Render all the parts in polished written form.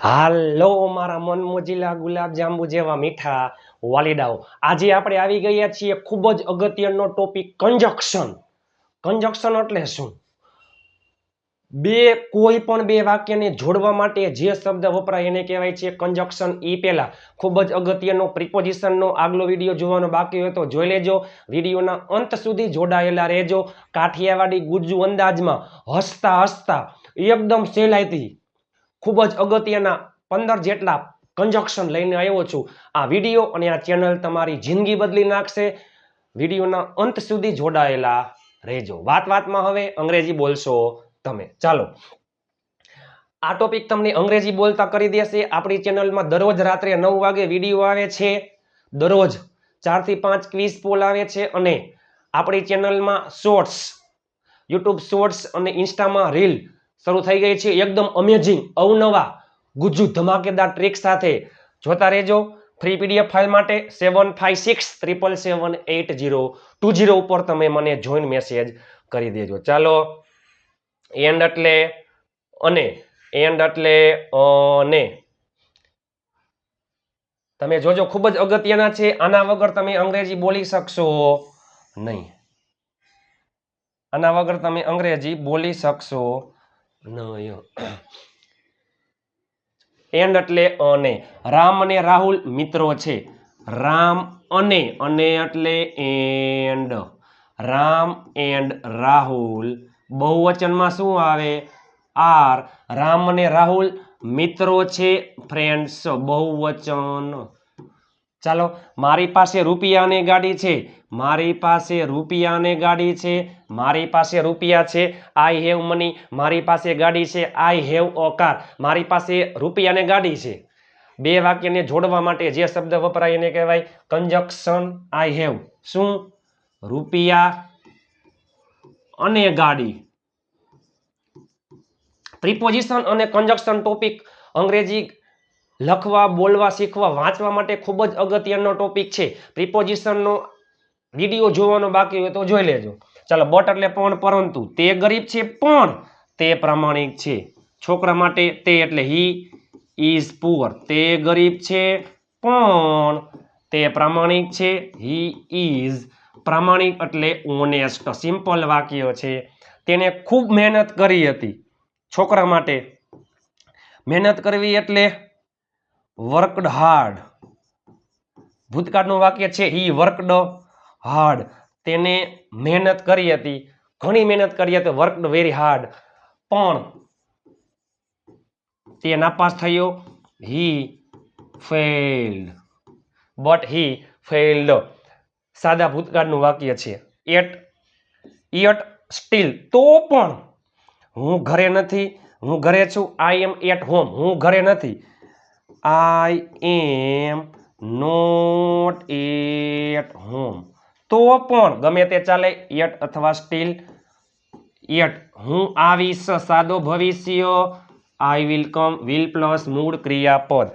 હાલો મારા મન મોજીલા ગુલાબ જાંબુ જેવા મીઠા વાલીડાઓ, આજે આપણે આવી ગયા છીએ ખૂબ જ અગત્યનો ટોપિક કંજક્શન. કંજક્શન એટલે શું? કોઈ પણ બે વાક્યને જોડવા માટે જે શબ્દ વપરાય એને કહેવાય છે કંજક્શન. એ પહેલા ખૂબ જ અગત્યનો પ્રિપોઝિશનનો આગલો વિડીયો જોવાનો બાકી હોય તો જોઈ લેજો. વિડીયોના અંત સુધી જોડાયેલા રહેજો. કાઠિયાવાડી ગુજ્જુ અંદાજમાં હસતા હસતા એકદમ સહેલાઈથી ખૂબ જ અગત્યના 15 જેટલા કંજક્શન લઈને આવ્યો છું. આ વિડીયો અને આ ચેનલ તમારી જિંદગી બદલી નાખશે. વિડીયોના અંત સુધી જોડાયેલા રહેજો. વાતમાં હવે અંગ્રેજી બોલશો તમે. ચાલો, આ ટોપિક તમને અંગ્રેજી બોલતા કરી દેશે. આપણી ચેનલમાં દરરોજ રાત્રે 9 વાગે વિડીયો આવે છે. દરરોજ 4 થી 5 ક્વિઝ પોલ આવે છે અને આપણી ચેનલમાં શોર્ટ્સ, યુટ્યુબ શોર્ટ્સ અને ઇન્સ્ટામાં રીલ શરૂ થઈ ગઈ છે. એકદમ અમેઝિંગ અવનવા ગુજ્જુ ધમાકેદાર ટ્રિક સાથે જોતા રહેજો. ફ્રી પીડીએફ ફાઇલ માટે 7567778020 ઉપર તમે મને જોઈન મેસેજ કરી દેજો. ચાલો, એન્ડ એટલે અને, એન્ડ એટલે અને તમે જોજો, ખૂબ જ અગત્યના છે. આના વગર તમે અંગ્રેજી બોલી શકશો નહીં. આના વગર તમે અંગ્રેજી બોલી શકશો નહીં. એન્ડ એટલે અને. રામ અને રાહુલ મિત્રો છે. રામ અને એટલે એન્ડ. રામ એન્ડ રાહુલ બહુવચનમાં શું આવે? આર. રામ અને રાહુલ મિત્રો છે, ફ્રેન્ડ્સ, બહુવચન. ચાલો, મારી પાસે રૂપિયા અને ગાડી છે. મારી પાસે રૂપિયા અને ગાડી છે. મારી પાસે રૂપિયા છે. I have money. મારી પાસે ગાડી છે. I have a car. મારી પાસે રૂપિયા અને ગાડી છે. બે વાક્યને જોડવા માટે જે શબ્દ વપરાય એને કહેવાય કંજક્શન. આઈ હેવ શું? રૂપિયા અને ગાડી. પ્રિપોઝિશન અને કંજક્શન ટોપિક અંગ્રેજી લખવા, બોલવા, શીખવા, વાંચવા માટે ખૂબ જ અગત્યનો ટોપિક છે. પ્રિપોઝિશનનો વિડીયો જોવાનો બાકી હોય તો જોઈ લેજો. ચાલો, બટ એટલે પણ, પરંતુ. તે ગરીબ છે પણ તે પ્રામાણિક છે. છોકરા માટે તે એટલે હી ઇઝ પુઅર. તે ગરીબ છે પણ તે પ્રામાણિક છે. હી ઇઝ પ્રામાણિક એટલે ઓનેસ્ટ. સિમ્પલ વાક્ય છે. તેને ખૂબ મહેનત કરી હતી. છોકરા માટે મહેનત કરવી એટલે વર્કડ હાર્ડ. ભૂતકાળનું વાક્ય છે હી વર્કડ હાર્ડ. તેને મહેનત કરી હતી, ઘણી મહેનત કરી હતી, વર્કડ વેરી હાર્ડ. પણ તે નાપાસ થયો. હી ફેલ્ડ. But he failed. સાદા ભૂતકાળનું વાક્ય છે. એટ સ્ટીલ તો પણ. હું ઘરે નથી, હું ઘરે છું. આઈ એમ એટ હોમ. હું ઘરે નથી. આઈ એમ નોટ એટ હોમ. તો પણ ગમે તે ચાલે, એટ અથવા સ્ટીલ. એટ હું આવીશ, સાદો ભવિષ્ય. I will come. Will plus મૂળ ક્રિયાપદ.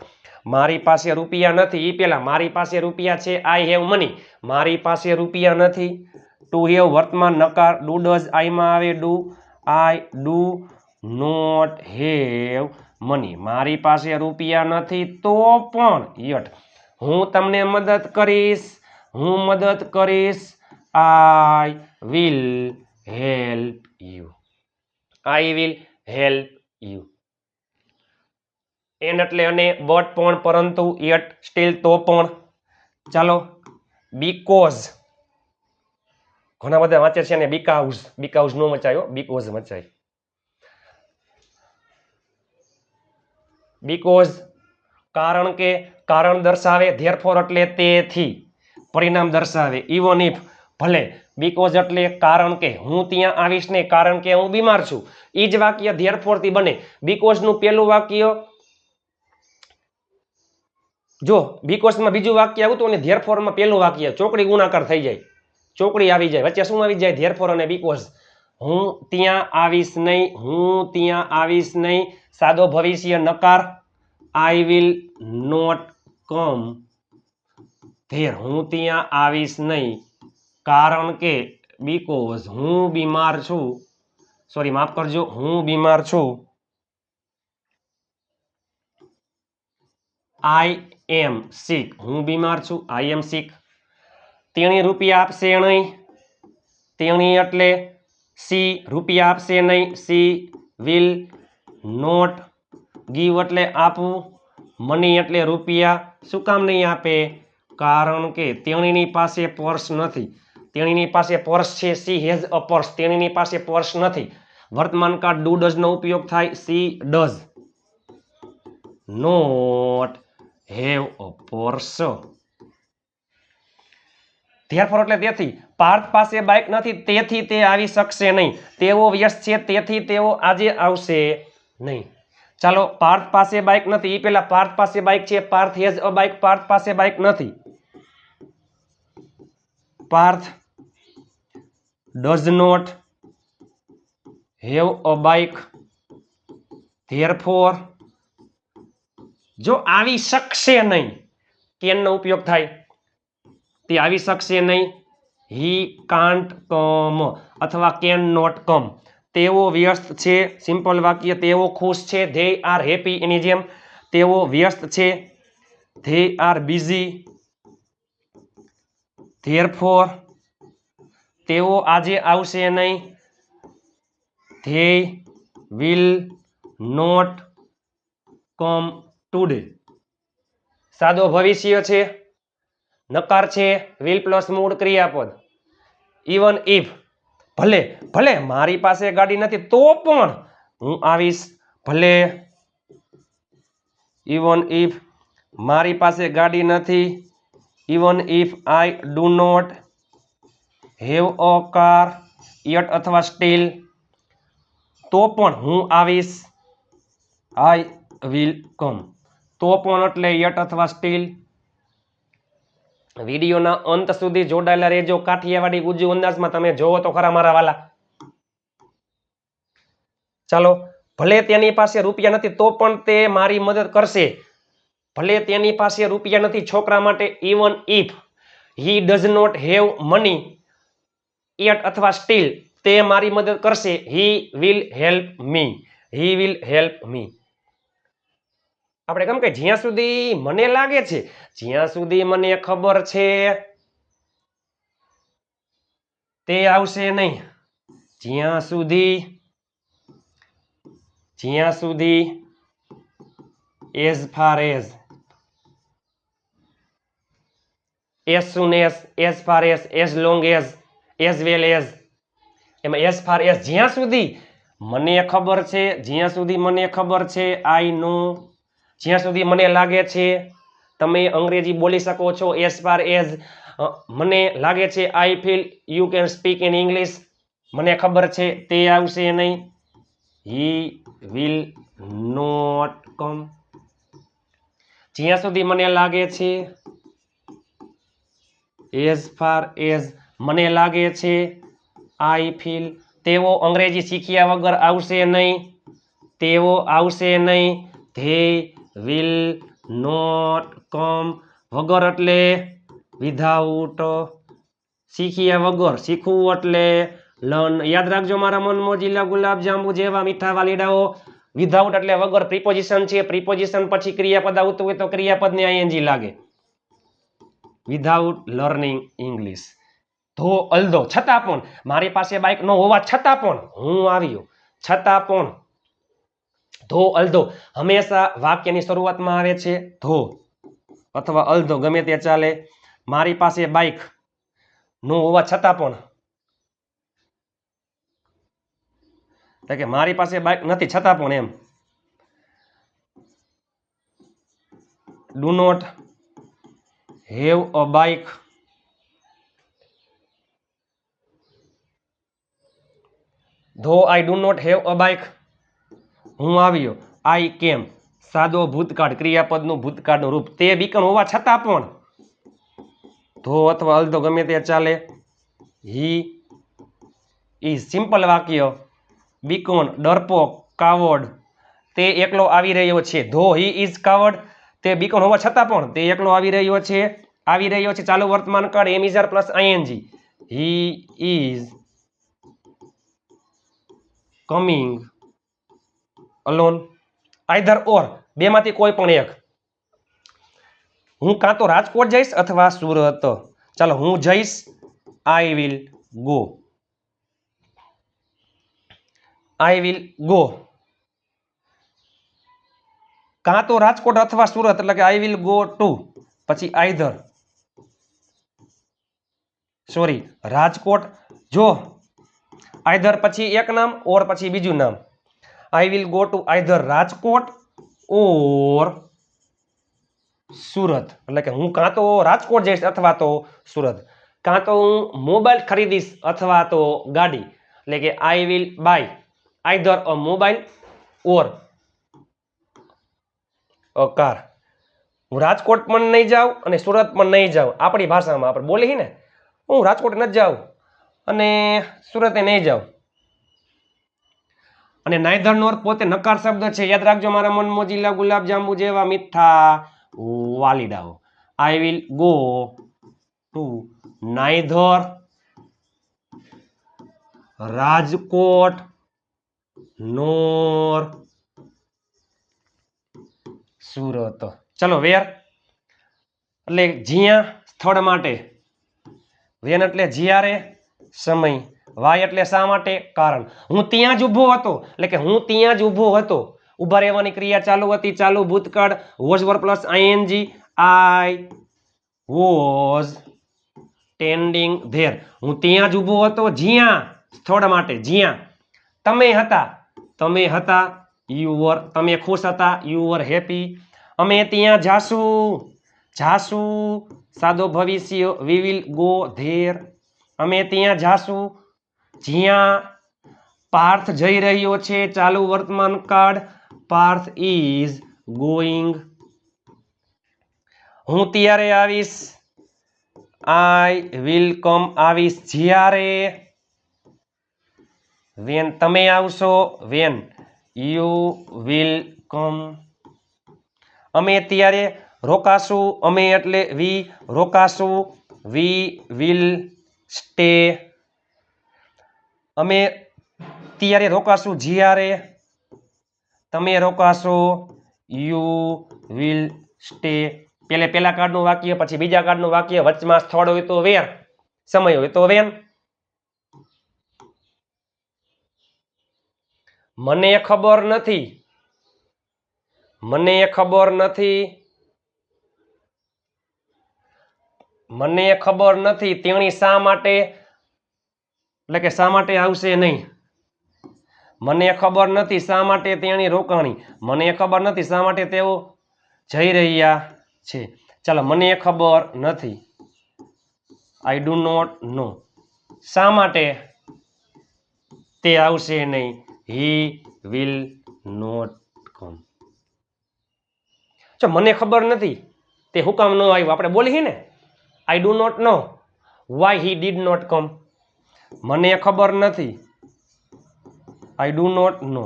મારી પાસે રૂપિયા નથી. એ પેલા મારી પાસે રૂપિયા છે. I have money. મારી પાસે રૂપિયા નથી. ટુ હેવ વર્તમાન નકાર. ડુ ડઝ આઈમાં આવે do. I do not have money. મારી પાસે રૂપિયા નથી તો પણ એટ હું તમને મદદ કરીશ. હું મદદ કરીશ. I will help you. I will help you. And એટલે અને, બટ પણ, પરંતુ, એટ સ્ટીલ તો પણ. ચાલો, બીકોઝ ઘણા બધા વાંચે છે ને બીકાઉઝ. બીકાઉઝ નો મચાયો, બીકોઝ મચાય. બીકોઝ કારણ કે, કારણ દર્શાવે. ધેરફોર એટલે તેથી, પરિણામ દર્શાવે. ઇવન ઇફ ભલે. બીકોઝ એટલે કારણ કે. હું ત્યાં આવીશ નહીં કારણ કે હું બીમાર છું. એ જ વાક્ય ધેરફોર થી બને. બીકોઝ નું પેલું વાક્ય, જો બીકોઝમાં બીજું વાક્ય આવતું અને ધેરફોરમાં પેલું વાક્ય, ચોકડી ગુણાકાર થઈ જાય. ચોકડી આવી જાય. વચ્ચે શું આવી જાય? ધેરફોર અને બીકોઝ. હું ત્યાં આવીશ નહીં. હું ત્યાં આવીશ નહીં. સાદો ભવિષ્ય નકાર. I will not come there. હું ત્યાં આવીશ નહીં કારણ કે, બીકોઝ હું બીમાર છું. સોરી, માફ કરજો, હું બીમાર છું. આઈ એમ સિક, હું બીમાર છું, આઈ એમ સિક. તેણી રૂપિયા આપશે નહીં, તેણી એટલે સી રૂપિયા આપશે નહીં, સી વિલ નોટ ગીવ એટલે આપવું, મની એટલે રૂપિયા. શું કામ નહીં આપે? કારણ કે તેણીની પાસે પર્સ નથી. તેણીની પાસે પર્સ છે, સી હેઝ અ પર્સ. તેણીની પાસે પર્સ નથી. વર્તમાન કાળ ડુ ડઝ નો ઉપયોગ થાય, she does not have a purse. Therefore એટલે તેથી. પાર્થ પાસે બાઇક નથી, તેથી તે આવી શકશે નહીં. તેઓ વ્યસ્ત છે, તેથી તેઓ આજે આવશે નહીં. ચાલો, પાર્થ પાસે બાઇક નથી, એ પેલા પાર્થ પાસે બાઇક છે, Parth has a bike, Parth પાસે બાઇક નથી. Parth does not have a bike, therefore જો આવી શકશે નહીં, કેન નો ઉપયોગ થાય, તે આવી શકશે નહીં. હી કાન્ટ કમ અથવા કેન નોટ કમ. તેઓ વ્યસ્ત છે, સિમ્પલ વાક્ય. તેઓ ખુશ છે, ધે આર હેપી. એની જેમ તેઓ વ્યસ્ત છે, ધે આર બિઝી. ધેરફોર તેઓ આજે આવશે નહીં, they will not come today. સાદો ભવિષ્ય છે, નકાર છે, વિલ પ્લસ મૂળ ક્રિયાપદ. ઇવન ઇફ ભલે, ભલે મારી પાસે ગાડી નથી તો પણ હું આવીશ. ભલે, ઇવન ઇફ મારી પાસે ગાડી નથી, even if I do not have a car yet અથવા સ્ટીલ, તો પણ હું આવીશ, આઈ વિલ કમ. તો પણ એટલે યટ અથવા સ્ટીલ. વિડીયોના અંત સુધી જોડાયેલા રહેજો. કાઠિયાવાડી ગુજ્જુ અંદાજમાં તમે જોવો તો ખરા મારા વાલા. ચાલો, ભલે તેની પાસે રૂપિયા નથી તો પણ તે મારી મદદ કરશે. ભલે તેની પાસે રૂપિયા નથી છોકરા માટે, even if he does not have money yet અથવા સ્ટીલ, તે મારી મદદ કરશે. He will help me, he will help me. આપણે કેમ કે જ્યાં સુધી મને લાગે છે, જ્યાં સુધી મને ખબર છે, તે આવશે નહીં. જ્યાં સુધી as far as long as well as, એમાં as far as જ્યાં સુધી મને ખબર છે, જ્યાં સુધી મને ખબર છે, આઈ નો, જ્યાં સુધી મને લાગે છે. તમે અંગ્રેજી બોલી શકો છો, as far as મને લાગે છે, I feel you can speak in English. મને ખબર છે, તે આવશે નહીં, હી વિલ નોટ કમ. જ્યાં સુધી મને લાગે છે, as far as મને લાગે છે, આઈ ફીલ, તેઓ અંગ્રેજી શીખ્યા વગર આવશે નહીં, તેઓ આવશે નહીં, ધે વિલ નોટ કમ. વગર એટલે વિધાઉટ, શીખ્યા વગર, શીખવું એટલે લર્ન. યાદ રાખજો મારા મનમોજીલા ગુલાબ જાંબુ જેવા મીઠા વાલીડાઓ. વિધાઉટ એટલે વગર પ્રિપોઝિશન છે, પ્રિપોઝિશન પછી ક્રિયાપદ આવતું હોય તો ક્રિયાપદને આઈએનજી લાગે. Without learning English. ધો અલધો, છતાં પણ મારી પાસે બાઇક ન હોવા છતાં પણ હું આવ્યો, છતાં પણ. ધો અલધો હંમેશા વાક્યની શરૂઆતમાં આવે છે, ધો અથવા અલધો ગમે તે ચાલે. મારી પાસે બાઇક ન હોવા છતાં પણ, કે મારી પાસે બાઇક નથી છતાં પણ, એમ. Do not have a bike, though I do not have a bike, હું આવ્યો, આઈ કેમ. સાદો ભૂતકાળ, ક્રિયાપદનું ભૂતકાળનું રૂપ. તે બીકન હોવા છતાં પણ, ધો અથવા અલધો ગમે તે ચાલે. હી ઇઝ, સિમ્પલ વાક્ય. બીકોન, ડરપોક, કાવડ, તે એકલો આવી રહ્યો છે. ધો હી ઇઝ કાવડ, તે બીકોન હોવા છતાં પણ તે એકલો આવી રહ્યો છે, આવી રહ્યો છે. ચાલુ વર્તમાન કાળ am is are plus ING. He is coming alone. Either or, બેમાંથી કોઈ પણ એક. હું કાં તો રાજકોટ જઈશ અથવા સુરત. ચાલો હું જઈશ, I will go. I will go. કાં તો રાજકોટ અથવા સુરત એટલે કે આઈ વિલ ગો ટુ, પછી આઈધર, સોરી રાજકોટ, જો આઈધર પછી એક નામ ઓર પછી બીજું નામ. I will go to either Rajkot or Surat એટલે કે હું કાં તો રાજકોટ જઈશ અથવા તો સુરત. કાં તો હું મોબાઈલ ખરીદીશ અથવા તો ગાડી એટલે કે I will buy either a mobile or a car. હું રાજકોટ પણ નહીં જાઉં અને સુરત પણ નહીં જાઉં. આપણી ભાષામાં આપણે બોલીએ ને, હું રાજકોટ નથી જાઉં અને સુરતે નહીં જાઉં. અને નાઈધર નોર પોતે નકાર શબ્દ છે, યાદ રાખજો મારા મન મોજીલા ગુલાબ જાંબુ જેવા મીઠા વાલીડાઓ. I will go to neither Rajkot nor Surat. ચલો વેર એટલે જ્યાં, સ્થળ માટે. વેન એટલે જ્યારે, સમય. વાય એટલે શા માટે, કારણ. હું ત્યાં જ ઊભો હતો એટલે કે હું ત્યાં જ ઊભો હતો. ઊભા રહેવાની ક્રિયા ચાલુ હતી, ચાલુ ભૂતકાળ, was verb plus ING. I was standing there. હું ત્યાં જ ઊભો હતો જ્યાં, સ્થળ માટે જ્યાં. તમે હતા, તમે હતા, યુ વર, તમે ખુશ હતા, યુ વર હેપી. અમે ત્યાં જાશું, જાશું સાદો ભવિષ્ય, વી વિલ ગો ધેર. અમે ત્યાં જાશું જ્યાં. પાર્થ જઈ રહ્યો છે, ચાલુ વર્તમાન કાળ, પાર્થ ઇઝ ગોઈંગ. હું ત્યારે આવીશ, આઈ વિલ કમ, આવીશ જ્યારે. વેન તમે આવશો, વેન યુ વિલ કમ. અમે ત્યારે રોકાશું, અમે એટલે વી રોકાશું, વી વિલ સ્ટે. અમે ત્યારે રોકાશું જ્યારે, તમે રોકાશો, યુ વિલ સ્ટે. પેલા કાર્ડનું વાક્ય પછી બીજા કાર્ડનું વાક્ય, વચમાં સ્થળ હોય તો વેર, સમય હોય તો વેન. મને ખબર નથી, મને ખબર નથી, મને ખબર નથી તેણી શા માટે એટલે કે શા માટે આવશે નહીં. મને ખબર નથી શા માટે તેણી રોકાણી. મને ખબર નથી શા માટે તેઓ જઈ રહ્યા છે. ચાલો મને ખબર નથી, આઈ ડુ નોટ નો. શા માટે તે આવશે નહીં, હી વિલ નોટ કમ. જો મને ખબર નથી તે હું કામ ન આવ્યું, આપણે બોલીએ ને I do not know why he did not come. મને ખબર નથી, આઈ ડુ નોટ નો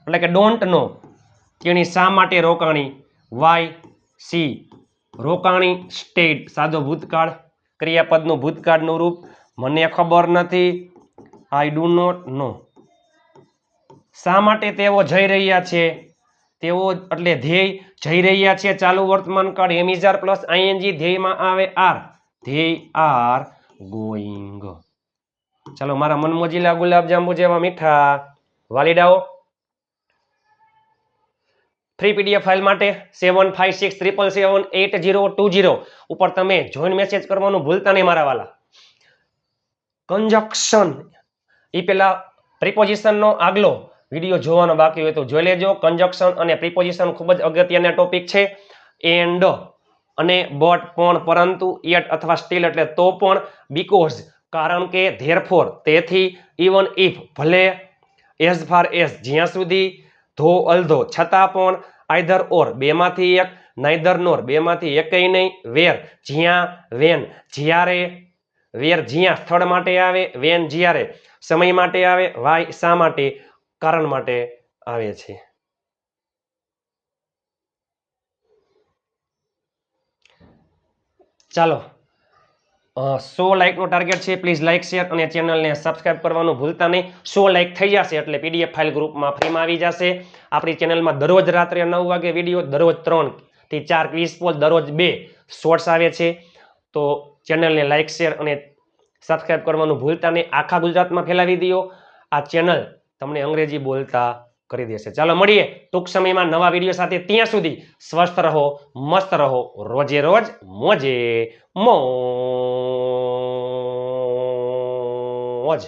એટલે કે ડોન્ટ નો, તેણી શા માટે રોકાણી, વાય સી રોકાણી, સ્ટેડ સાદો ભૂતકાળ, ક્રિયાપદનું ભૂતકાળનું રૂપ. મને ખબર નથી, આઈ ડુ નોટ નો. શા માટે તેઓ જઈ રહ્યા છે, તેઓ એટલે ધ્યેય, જઈ રહ્યા છે ચાલુ વર્તમાન કાળ, એમિઝાર પ્લસ આઈએનજી, ધ્યેયમાં આવે આર, ધ્યેય આર ગોઈંગ. ચાલો મારા મનમોજીલા ગુલાબ જાંબુ જેવા મીઠા વાલીડાઓ, ફ્રી પીડીએફ ફાઇલ માટે 7567778020 ઉપર તમે જોઈન મેસેજ કરવાનું ભૂલતા નહીં મારા વાલા. કંજક્શન એ પેલા પ્રિપોઝિશનનો આગલો વિડીયો જોવાનો બાકી હોય તો જોઈ લેજો. કંજક્શન અને પ્રિપોઝિશન ખૂબ જ અગત્યના ટોપિક છે. એન્ડ અને બટ પણ, પરંતુ, યેટ અથવા સ્ટીલ એટલે તો પણ, બીકોઝ કારણ કે, ધેરફોર તેથી, ઇવન ઇફ ભલે, એઝ ફાર એઝ જ્યાં સુધી, ધો અલ્ધો છતાં પણ, આઈધર ઓર બેમાંથી એક, નાઈધર નોર બેમાંથી એકય નહીં, વેર જ્યાં, વેન જ્યારે, વેર જ્યાં સ્થળ માટે આવે, વેન જ્યારે સમય માટે આવે, વાય શા માટે કારણ માટે આવે છે. ચાલો 100 લાઇકનો ટાર્ગેટ છે. પ્લીઝ લાઇક, શેર અને ચેનલને સબસ્ક્રાઇબ કરવાનું ભૂલતા નહીં. 100 લાઇક થઈ જશે એટલે પીડીએફ ફાઇલ ગ્રુપમાં ફ્રીમાં આવી જશે. આપણી ચેનલમાં દરરોજ રાત્રે 9 વાગે વિડીયો, દરરોજ 3 થી 4 ક્વિઝ પોલ, દરરોજ 2 શોર્ટ્સ આવે છે. તો ચેનલને લાઇક, શેર અને સબસ્ક્રાઇબ કરવાનું ભૂલતા નહીં. આખા ગુજરાતમાં ફેલાવી દો. આ ચેનલ તમને અંગ્રેજી બોલતા કરી દેશે. ચાલો મળીએ ટૂંક સમયમાં નવા વિડીયો સાથે. ત્યાં સુધી સ્વસ્થ રહો, મસ્ત રહો, રોજે રોજ મોજે મોજ.